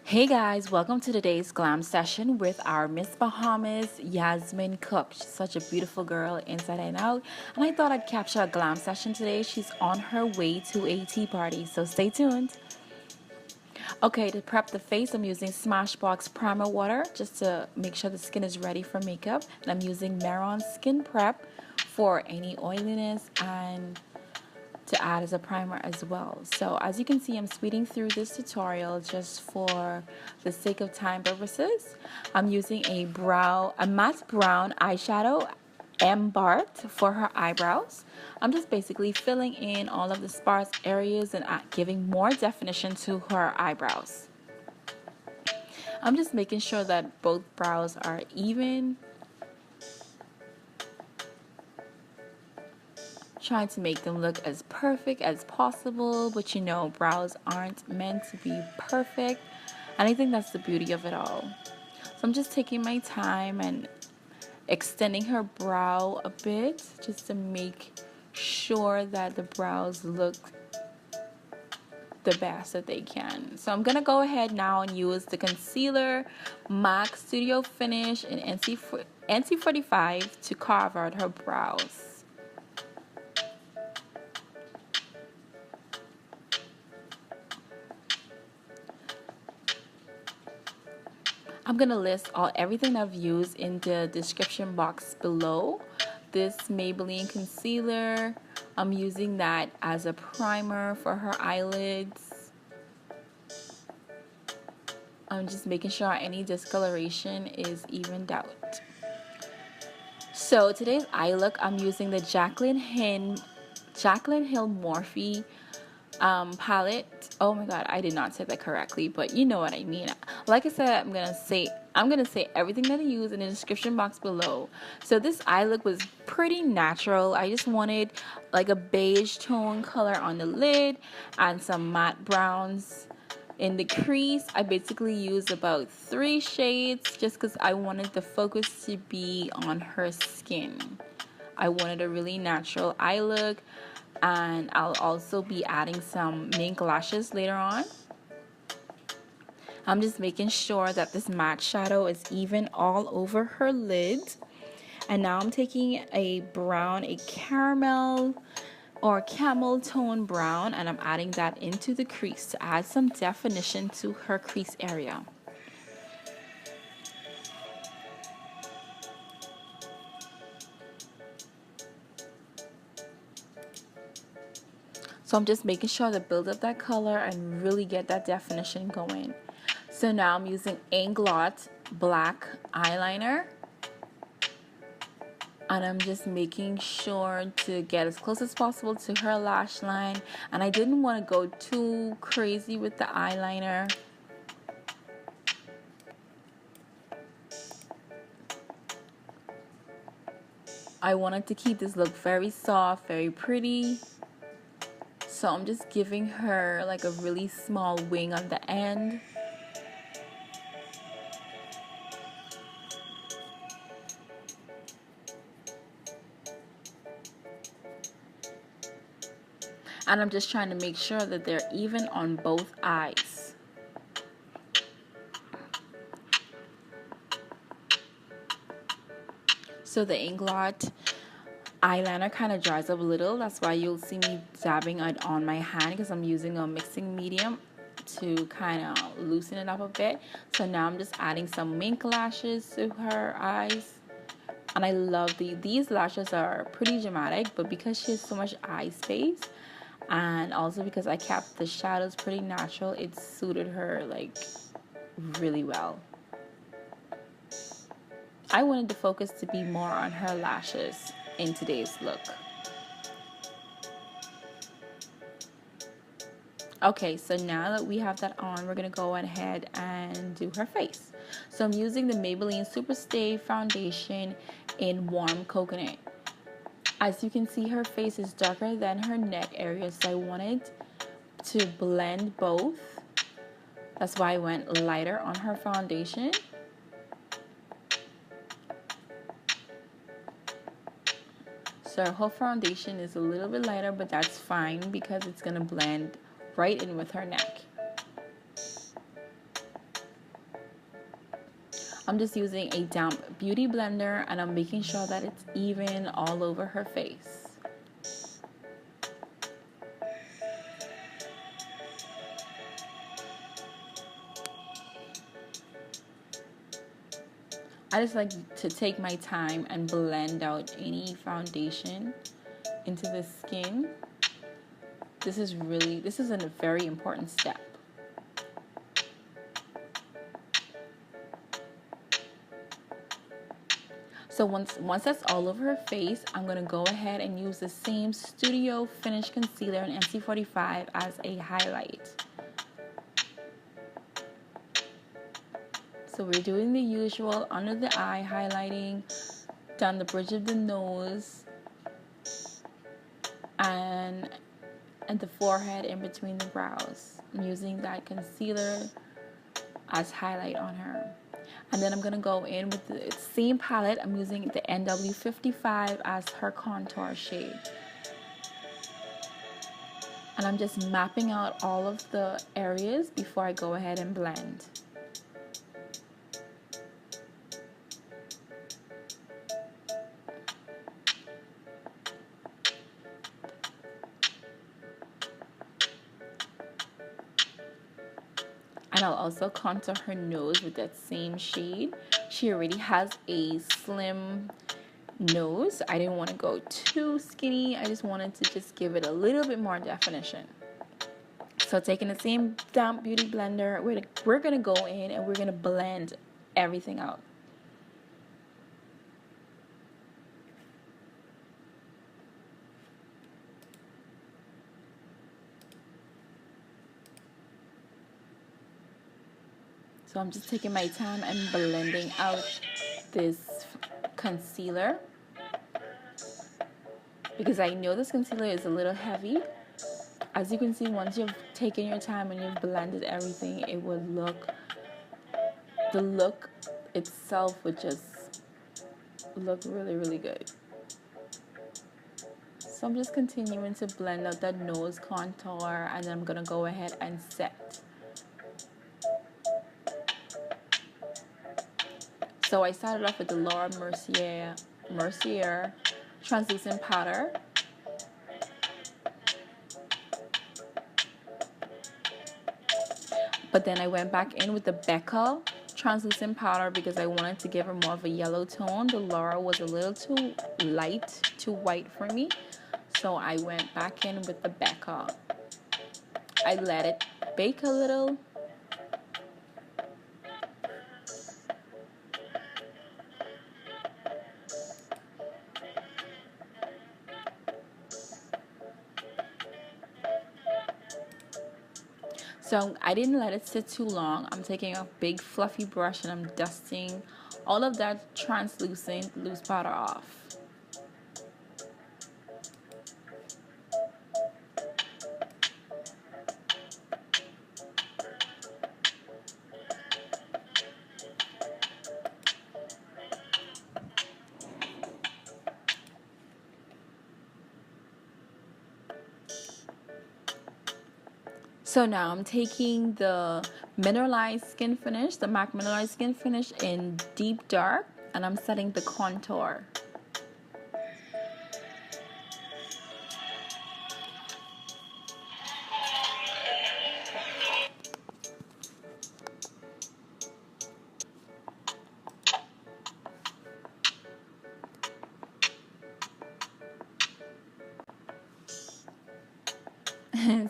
Hey guys, welcome to today's glam session with our Miss Bahamas, Yasmine Cooke. She's such a beautiful girl inside and out, and I thought I'd capture a glam session today. She's on her way to a tea party, so stay tuned. Okay, to prep the face, I'm using Smashbox primer water just to make sure the skin is ready for makeup, and I'm using Mehron skin prep for any oiliness and to add as a primer as well. So as you can see, I'm speeding through this tutorial just for the sake of time purposes. I'm using a matte brown eyeshadow embarked for her eyebrows. I'm just basically filling in all of the sparse areas and giving more definition to her eyebrows. I'm just making sure that both brows are even, trying to make them look as perfect as possible, but you know, brows aren't meant to be perfect, and I think that's the beauty of it all. So I'm just taking my time and extending her brow a bit just to make sure that the brows look the best that they can. So I'm gonna go ahead now and use the concealer MAC Studio Finish in NC45 to carve out her brows. I'm gonna list everything I've used in the description box below. This Maybelline concealer, I'm using that as a primer for her eyelids. I'm just making sure any discoloration is evened out. So today's eye look, I'm using the Jacklyn Hill Morphe palette. Oh my god, I did not say that correctly, but you know what I mean. Like I said, I'm gonna say everything that I use in the description box below. So this eye look was pretty natural. I just wanted like a beige tone color on the lid and some matte browns in the crease. I basically used about 3 shades just because I wanted the focus to be on her skin. I wanted a really natural eye look, and I'll also be adding some Mink Lashes later on. I'm just making sure that this matte shadow is even all over her lid. And now I'm taking a caramel or camel tone brown, and I'm adding that into the crease to add some definition to her crease area. So I'm just making sure to build up that color and really get that definition going. So now I'm using Inglot black eyeliner, and I'm just making sure to get as close as possible to her lash line, and I didn't want to go too crazy with the eyeliner. I wanted to keep this look very soft, very pretty. So I'm just giving her like a really small wing on the end. And I'm just trying to make sure that they're even on both eyes. So the Inglot eyeliner kind of dries up a little. That's why you'll see me dabbing it on my hand, because I'm using a mixing medium to kind of loosen it up a bit. So now I'm just adding some Mink Lashes to her eyes. And I love these lashes are pretty dramatic, but because she has so much eye space, and also because I kept the shadows pretty natural, it suited her like really well. I wanted the focus to be more on her lashes in today's look. Okay, so now that we have that on, we're gonna go ahead and do her face. So I'm using the Maybelline Superstay foundation in warm coconut. As you can see, her face is darker than her neck area, so I wanted to blend both. That's why I went lighter on her foundation. So her whole foundation is a little bit lighter, but that's fine because it's gonna blend right in with her neck. I'm just using a damp beauty blender and I'm making sure that it's even all over her face. I just like to take my time and blend out any foundation into the skin. This is a very important step. So once that's all over her face, I'm going to go ahead and use the same Studio Finish Concealer in NC45 as a highlight. So we're doing the usual under the eye highlighting, down the bridge of the nose, and the forehead in between the brows. I'm using that concealer as highlight on her. And then I'm going to go in with the same palette. I'm using the NW55 as her contour shade. And I'm just mapping out all of the areas before I go ahead and blend. And I'll also contour her nose with that same shade. She already has a slim nose. I didn't want to go too skinny. I just wanted to just give it a little bit more definition. So taking the same damp beauty blender, we're going to go in and we're going to blend everything out. So I'm just taking my time and blending out this concealer because I know this concealer is a little heavy. As you can see, once you've taken your time and you've blended everything, it would look, the look itself would just look really, really good. So I'm just continuing to blend out that nose contour, and then I'm going to go ahead and set. So I started off with the Laura Mercier translucent powder. But then I went back in with the Becca translucent powder because I wanted to give her more of a yellow tone. The Laura was a little too light, too white for me. So I went back in with the Becca. I let it bake a little. So I didn't let it sit too long. I'm taking a big fluffy brush and I'm dusting all of that translucent loose powder off. So now I'm taking the Mineralized Skin Finish, the MAC Mineralized Skin Finish in Deep Dark, and I'm setting the contour.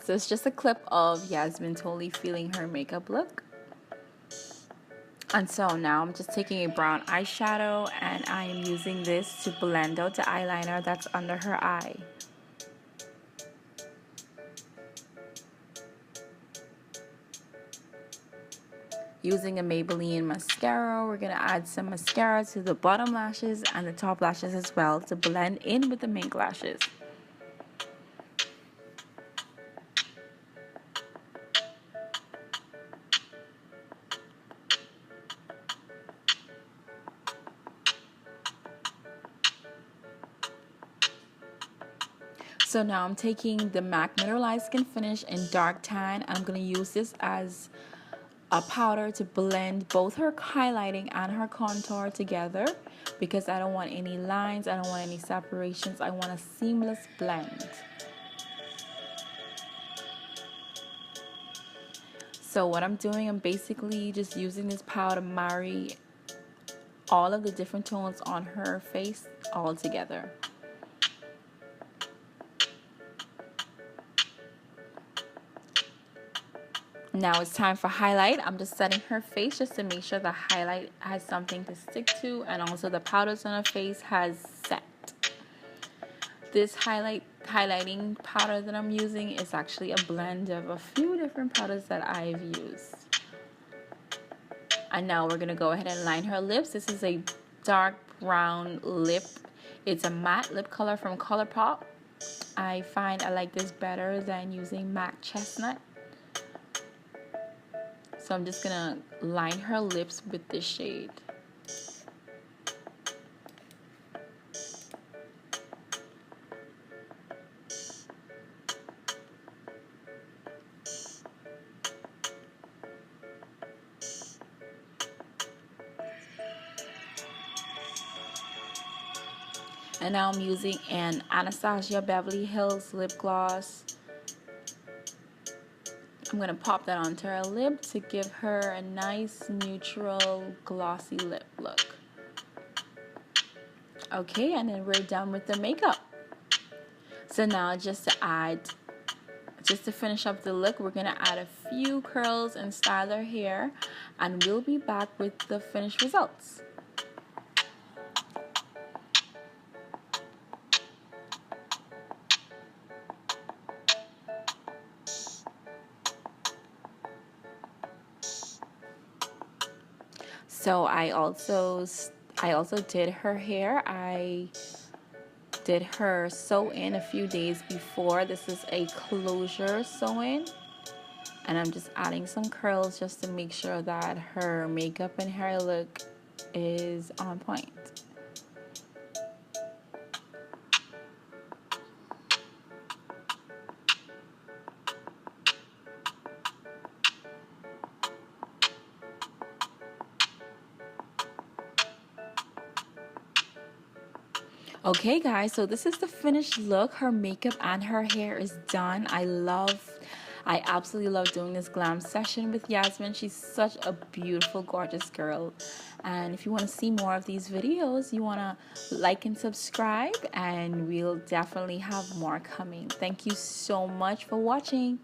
So it's just a clip of Yasmine totally feeling her makeup look. And so now I'm just taking a brown eyeshadow and I am using this to blend out the eyeliner that's under her eye. Using a Maybelline mascara, we're going to add some mascara to the bottom lashes and the top lashes as well to blend in with the Mink Lashes. So now I'm taking the MAC Mineralized Skin Finish in Dark Tan. I'm going to use this as a powder to blend both her highlighting and her contour together, because I don't want any lines, I don't want any separations, I want a seamless blend. So what I'm doing, I'm basically just using this powder to marry all of the different tones on her face all together. Now it's time for highlight. I'm just setting her face just to make sure the highlight has something to stick to, and also the powders on her face has set. This highlighting powder that I'm using is actually a blend of a few different powders that I've used. And now we're going to go ahead and line her lips. This is a dark brown lip. It's a matte lip color from Colorpop. I find I like this better than using MAC Chestnut. So I'm just going to line her lips with this shade. And now I'm using an Anastasia Beverly Hills lip gloss. I'm going to pop that onto her lip to give her a nice neutral glossy lip look. Okay, and then we're done with the makeup. So now just to finish up the look, we're going to add a few curls and style her hair, and we'll be back with the finished results. So I also did her hair. I did her sew-in a few days before. This is a closure sew-in, and I'm just adding some curls just to make sure that her makeup and hair look is on point. Okay guys, so this is the finished look. Her makeup and her hair is done. I absolutely love doing this glam session with Yasmine. She's such a beautiful, gorgeous girl. And if you want to see more of these videos, you want to like and subscribe, and we'll definitely have more coming. Thank you so much for watching.